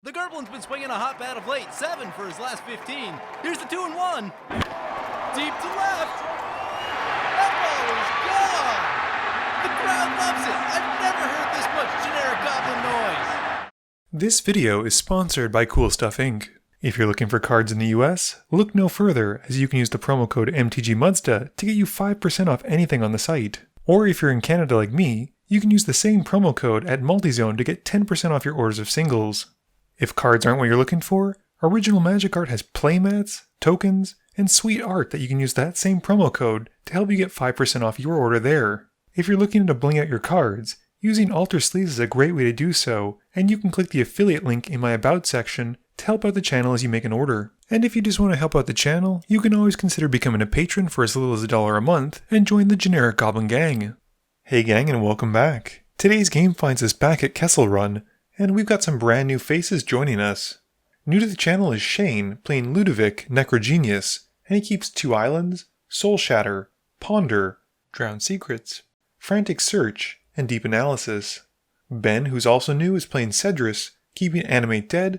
The Gerblin's been swinging a hot bat of late, 7 for his last 15. Here's the 2-1. Deep to left. That ball is gone. The crowd loves it. I've never heard this much generic goblin noise. This video is sponsored by Cool Stuff Inc. If you're looking for cards in the US, look no further, as you can use the promo code MTGMudsta to get you 5% off anything on the site. Or if you're in Canada like me, you can use the same promo code at Multizone to get 10% off your orders of singles. If cards aren't what you're looking for, Original Magic Art has playmats, tokens, and sweet art that you can use that same promo code to help you get 5% off your order there. If you're looking to bling out your cards, using Alter Sleeves is a great way to do so, and you can click the affiliate link in my About section to help out the channel as you make an order. And if you just want to help out the channel, you can always consider becoming a patron for as little as $1 a month and join the generic Goblin Gang. Hey gang, and welcome back. Today's game finds us back at Kessel Run, and we've got some brand new faces joining us. New to the channel is Shane, playing Ludevic, Necrogenius, and he keeps 2 islands, Soul Shatter, Ponder, Drowned Secrets, Frantic Search, and Deep Analysis. Ben, who's also new, is playing Sedris, keeping Animate Dead,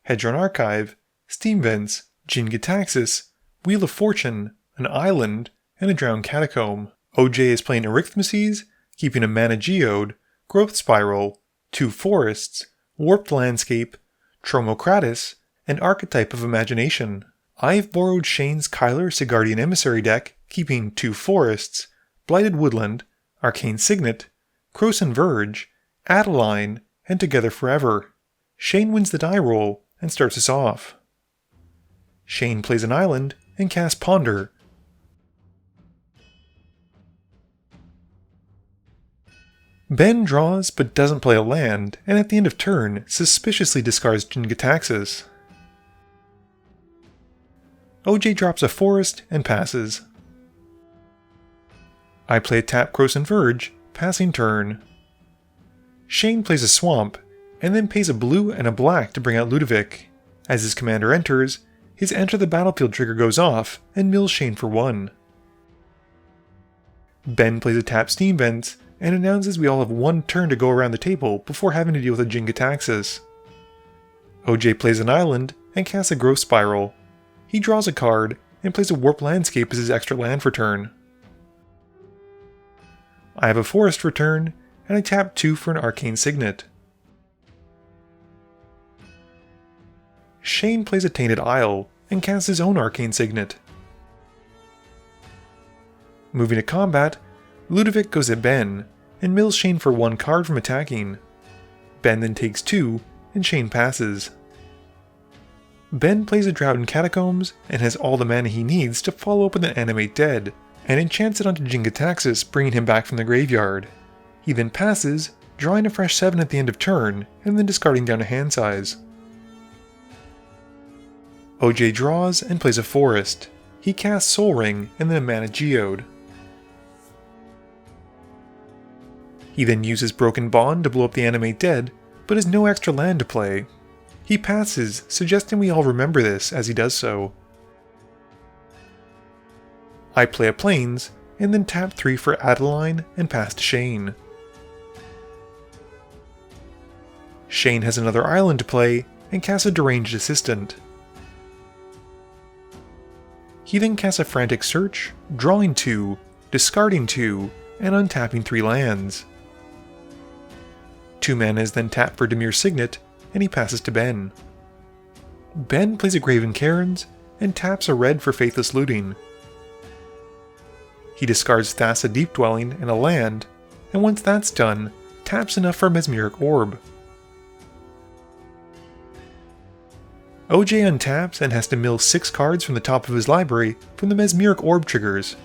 Hedron Archive, Steam Vents, Jin Gitaxis, Wheel of Fortune, an Island, and a Drowned Catacomb. OJ is playing Arixmethes, keeping a Mana Geode, Growth Spiral, 2 Forests, Warped Landscape, Tromocratus, and Archetype of Imagination. I've borrowed Shane's Kyler Sigardian Emissary deck, keeping 2 Forests, Blighted Woodland, Arcane Signet, Croson Verge, Adeline, and Together Forever. Shane wins the die roll and starts us off. Shane plays an island and casts Ponder. Ben draws but doesn't play a land, and at the end of turn, suspiciously discards Jin Gitaxis. OJ drops a forest and passes. I play a tap Croson Verge, passing turn. Shane plays a swamp, and then pays a blue and a black to bring out Ludevic. As his commander enters, his Enter the Battlefield trigger goes off, and mills Shane for 1. Ben plays a tap Steam Vents, and announces we all have 1 turn to go around the table before having to deal with a Jin Gitaxis. OJ plays an island, and casts a Growth Spiral. He draws a card, and plays a Warped Landscape as his extra land for turn. I have a forest for turn, and I tap 2 for an Arcane Signet. Shane plays a Tainted Isle, and casts his own Arcane Signet. Moving to combat, Ludevic goes at Ben, and mills Shane for 1 card from attacking. Ben then takes 2, and Shane passes. Ben plays a Drowned Catacombs, and has all the mana he needs to follow up with an Animate Dead, and enchants it onto Jin Gitaxis, bringing him back from the graveyard. He then passes, drawing a fresh 7 at the end of turn, and then discarding down to hand size. OJ draws and plays a forest. He casts Soul Ring and then a Mana Geode. He then uses Broken Bond to blow up the Animate Dead, but has no extra land to play. He passes, suggesting we all remember this as he does so. I play a Plains, and then tap 3 for Adeline and pass to Shane. Shane has another island to play, and casts a Deranged Assistant. He then casts a Frantic Search, drawing 2, discarding 2, and untapping 3 lands. 2 mana is then tapped for Dimir Signet, and he passes to Ben. Ben plays a Graven Cairns, and taps a red for Faithless Looting. He discards Thassa Deep Dwelling and a land, and once that's done, taps enough for Mesmeric Orb. OJ untaps and has to mill 6 cards from the top of his library from the Mesmeric Orb triggers.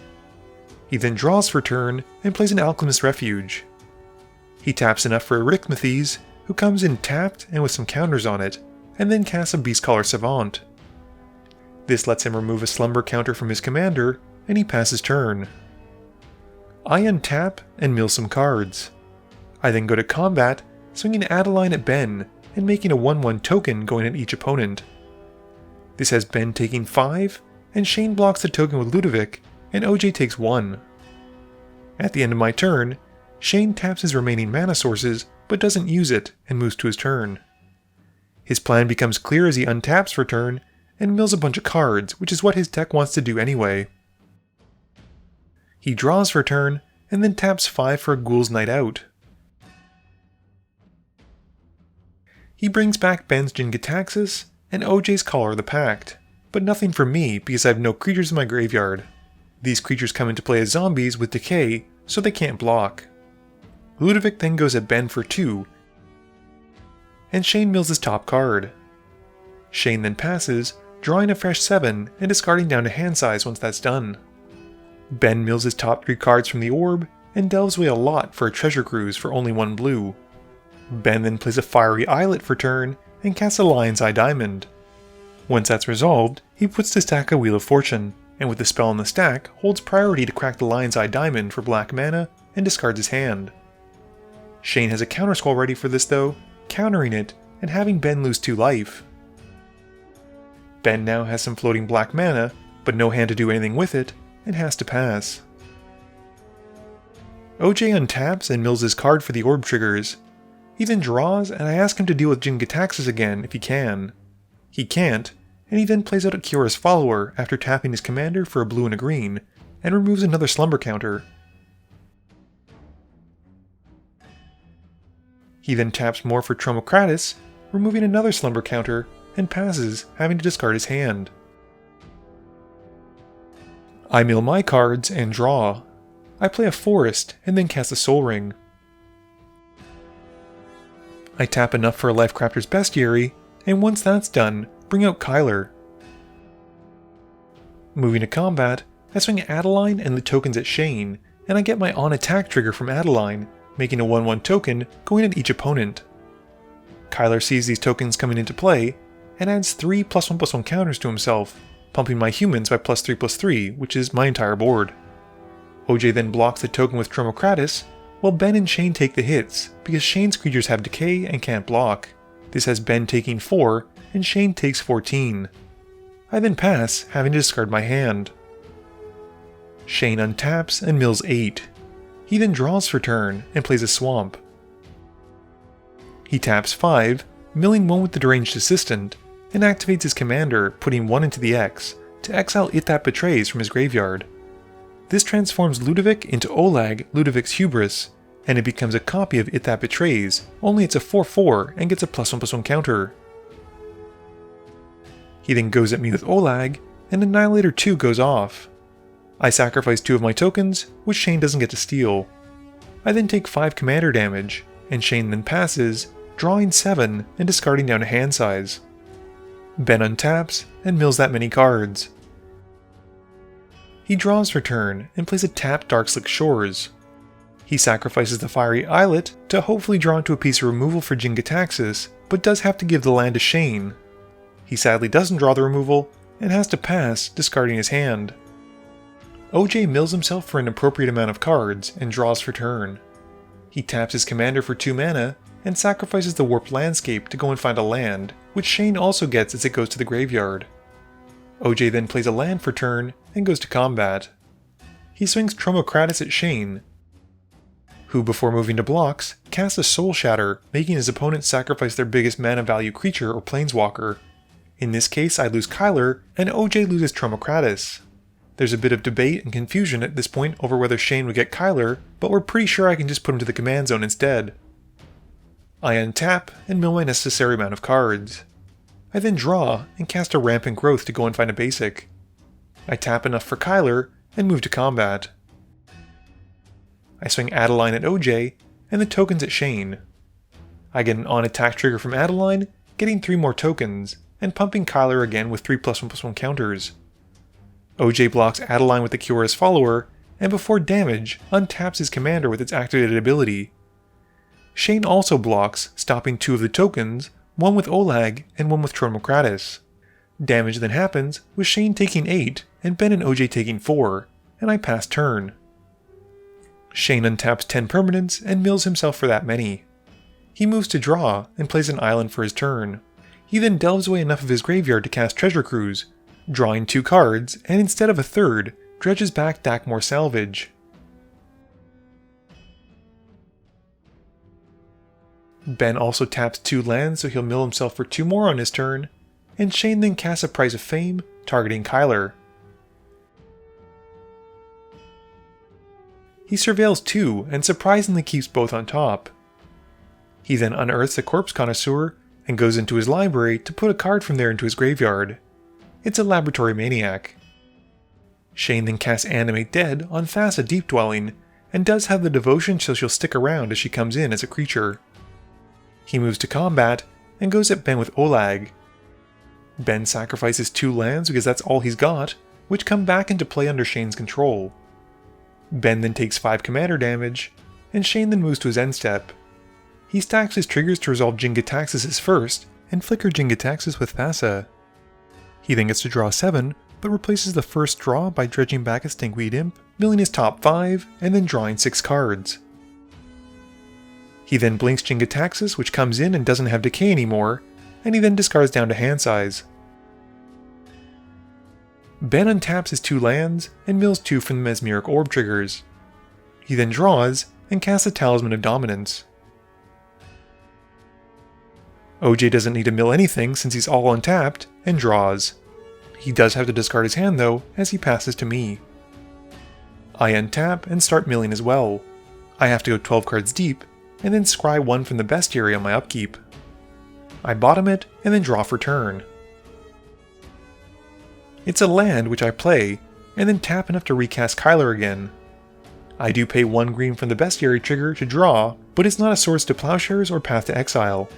He then draws for turn and plays an Alchemist Refuge. He taps enough for Arixmethes, who comes in tapped and with some counters on it, and then casts a Beastcaller Savant. This lets him remove a Slumber counter from his commander, and he passes turn. I untap and mill some cards. I then go to combat, swinging Adeline at Ben, and making a 1/1 token going at each opponent. This has Ben taking 5, and Shane blocks the token with Ludevic, and OJ takes 1. At the end of my turn, Shane taps his remaining mana sources, but doesn't use it, and moves to his turn. His plan becomes clear as he untaps for turn and mills a bunch of cards, which is what his deck wants to do anyway. He draws for turn and then taps 5 for a Ghoul's Night Out. He brings back Ben's Jin-Gitaxias and OJ's Caller of the Pact, but nothing for me because I have no creatures in my graveyard. These creatures come into play as zombies with decay, so they can't block. Ludevic then goes at Ben for 2, and Shane mills his top card. Shane then passes, drawing a fresh 7 and discarding down to hand size once that's done. Ben mills his top 3 cards from the orb and delves away a lot for a treasure cruise for only 1 blue. Ben then plays a Fiery Islet for turn and casts a Lion's Eye Diamond. Once that's resolved, he puts to stack a Wheel of Fortune, and with the spell on the stack, holds priority to crack the Lion's Eye Diamond for black mana and discards his hand. Shane has a counterscroll ready for this though, countering it and having Ben lose 2 life. Ben now has some floating black mana, but no hand to do anything with it, and has to pass. OJ untaps and mills his card for the orb triggers. He then draws, and I ask him to deal with Jin-Gitaxias again if he can. He can't, and he then plays out a Kiyora's Follower after tapping his commander for a blue and a green, and removes another slumber counter. He then taps more for Tromokratis, removing another slumber counter, and passes, having to discard his hand. I mill my cards and draw. I play a Forest, and then cast a Soul Ring. I tap enough for a Lifecrafter's Bestiary, and once that's done, bring out Kyler. Moving to combat, I swing Adeline and the tokens at Shane, and I get my on-attack trigger from Adeline, making a 1/1 token going at each opponent. Kyler sees these tokens coming into play, and adds 3 +1/+1 counters to himself, pumping my humans by +3/+3, which is my entire board. OJ then blocks the token with Tromokratis, while Ben and Shane take the hits, because Shane's creatures have decay and can't block. This has Ben taking 4, and Shane takes 14. I then pass, having to discard my hand. Shane untaps and mills 8. He then draws for turn, and plays a Swamp. He taps 5, milling 1 with the Deranged Assistant, and activates his commander, putting 1 into the X, to exile It That Betrays from his graveyard. This transforms Ludevic into Olag, Ludevic's Hubris, and it becomes a copy of It That Betrays, only it's a 4/4 and gets a +1/+1 counter. He then goes at me with Olag, and Annihilator 2 goes off. I sacrifice 2 of my tokens, which Shane doesn't get to steal. I then take 5 commander damage, and Shane then passes, drawing 7 and discarding down to hand size. Ben untaps and mills that many cards. He draws for turn and plays a tapped Darkslick Shores. He sacrifices the Fiery Islet to hopefully draw into a piece of removal for Jin-Gitaxias, but does have to give the land to Shane. He sadly doesn't draw the removal and has to pass, discarding his hand. OJ mills himself for an appropriate amount of cards and draws for turn. He taps his commander for 2 mana and sacrifices the Warped Landscape to go and find a land, which Shane also gets as it goes to the graveyard. OJ then plays a land for turn and goes to combat. He swings Tromokratis at Shane, who before moving to blocks, casts a Soul Shatter, making his opponent sacrifice their biggest mana value creature or planeswalker. In this case I lose Kyler, and OJ loses Tromokratis. There's a bit of debate and confusion at this point over whether Shane would get Kyler, but we're pretty sure I can just put him to the command zone instead. I untap and mill my necessary amount of cards. I then draw and cast a Rampant Growth to go and find a basic. I tap enough for Kyler and move to combat. I swing Adeline at OJ and the tokens at Shane. I get an on-attack trigger from Adeline, getting 3 more tokens, and pumping Kyler again with 3 +1/+1 counters. OJ blocks Adeline with the Kiyora's Follower, and before damage, untaps his commander with its activated ability. Shane also blocks, stopping 2 of the tokens, 1 with Olag and 1 with Tromokratis. Damage then happens, with Shane taking 8 and Ben and OJ taking 4, and I pass turn. Shane untaps 10 permanents and mills himself for that many. He moves to draw and plays an island for his turn. He then delves away enough of his graveyard to cast Treasure Cruise, drawing 2 cards, and instead of a third, dredges back Dakmor Salvage. Ben also taps 2 lands, so he'll mill himself for 2 more on his turn, and Shane then casts a Prize of Fame, targeting Kyler. He surveils 2, and surprisingly keeps both on top. He then unearths a Corpse Connoisseur, and goes into his library to put a card from there into his graveyard. It's a Laboratory Maniac. Shane then casts Animate Dead on Thassa Deep Dwelling, and does have the devotion so she'll stick around as she comes in as a creature. He moves to combat, and goes at Ben with Olag. Ben sacrifices 2 lands because that's all he's got, which come back into play under Shane's control. Ben then takes 5 commander damage, and Shane then moves to his end step. He stacks his triggers to resolve Jin-Gitaxias first, and flicker Jin-Gitaxias with Thassa. He then gets to draw 7, but replaces the first draw by dredging back a Stinkweed Imp, milling his top 5, and then drawing 6 cards. He then blinks Jin-Gitaxias, which comes in and doesn't have decay anymore, and he then discards down to hand size. Ben untaps his 2 lands, and mills 2 from the Mesmeric Orb triggers. He then draws, and casts a Talisman of Dominance. OJ doesn't need to mill anything since he's all untapped, and draws. He does have to discard his hand though, as he passes to me. I untap and start milling as well. I have to go 12 cards deep, and then scry 1 from the bestiary on my upkeep. I bottom it, and then draw for turn. It's a land which I play, and then tap enough to recast Kyler again. I do pay 1 green from the bestiary trigger to draw, but it's not a Swords to Plowshares or Path to Exile.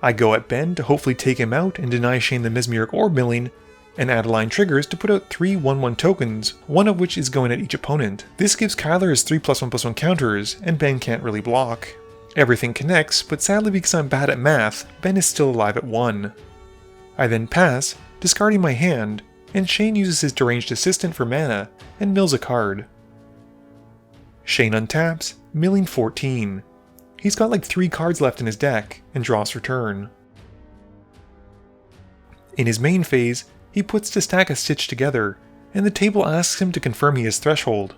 I go at Ben to hopefully take him out and deny Shane the Mesmeric Orb milling, and add line triggers to put out 3 1/1 tokens, one of which is going at each opponent. This gives Kyler his 3+1/+1 counters, and Ben can't really block. Everything connects, but sadly because I'm bad at math, Ben is still alive at 1. I then pass, discarding my hand, and Shane uses his Deranged Assistant for mana, and mills a card. Shane untaps, milling 14. He's got like 3 cards left in his deck, and draws for turn. In his main phase, he puts to stack a Stitch together, and the table asks him to confirm he has Threshold.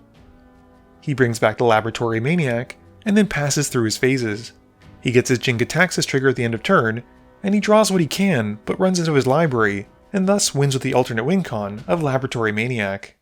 He brings back the Laboratory Maniac, and then passes through his phases. He gets his Jin-Gitaxias trigger at the end of turn, and he draws what he can, but runs into his library, and thus wins with the alternate win con of Laboratory Maniac.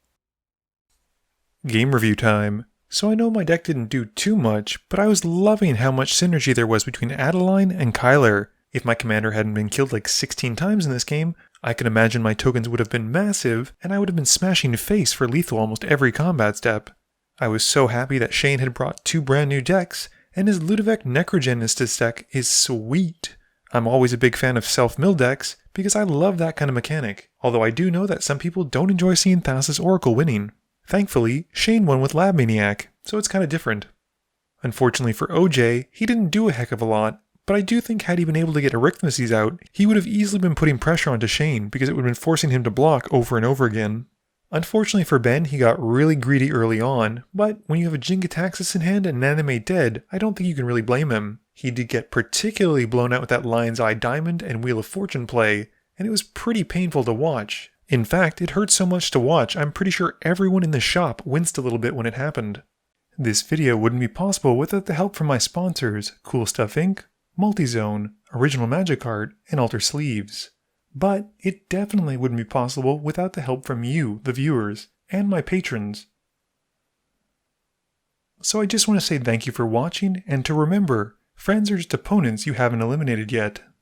Game review time. So I know my deck didn't do too much, but I was loving how much synergy there was between Adeline and Kyler. If my commander hadn't been killed like 16 times in this game, I can imagine my tokens would have been massive, and I would have been smashing face for lethal almost every combat step. I was so happy that Shane had brought 2 brand new decks, and his Ludevic Necrogenesis deck is sweet. I'm always a big fan of self-mill decks, because I love that kind of mechanic, although I do know that some people don't enjoy seeing Thassa's Oracle winning. Thankfully, Shane won with Lab Maniac, so it's kind of different. Unfortunately for OJ, he didn't do a heck of a lot, but I do think had he been able to get Arixmethes out, he would have easily been putting pressure onto Shane because it would have been forcing him to block over and over again. Unfortunately for Ben, he got really greedy early on, but when you have a Jin-Gitaxias in hand and Animate Dead, I don't think you can really blame him. He did get particularly blown out with that Lion's Eye Diamond and Wheel of Fortune play, and it was pretty painful to watch. In fact, it hurt so much to watch, I'm pretty sure everyone in the shop winced a little bit when it happened. This video wouldn't be possible without the help from my sponsors, Cool Stuff Inc., Multizone, Original Magic Art, and Alter Sleeves. But it definitely wouldn't be possible without the help from you, the viewers, and my patrons. So I just want to say thank you for watching, and to remember, friends are just opponents you haven't eliminated yet.